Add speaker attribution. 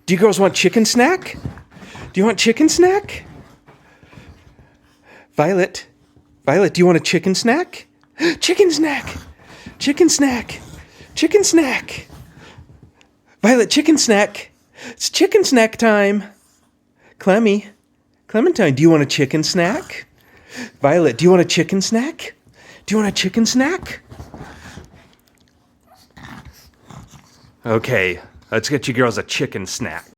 Speaker 1: Do you girls want chicken snack? Do you want chicken snack? Violet, do you want a chicken snack? Chicken snack! Chicken snack! Chicken snack! Violet, chicken snack! It's chicken snack time! Clementine, do you want a chicken snack? Violet, do you want a chicken snack? Do you want a chicken snack? Okay, let's get you girls a chicken snack.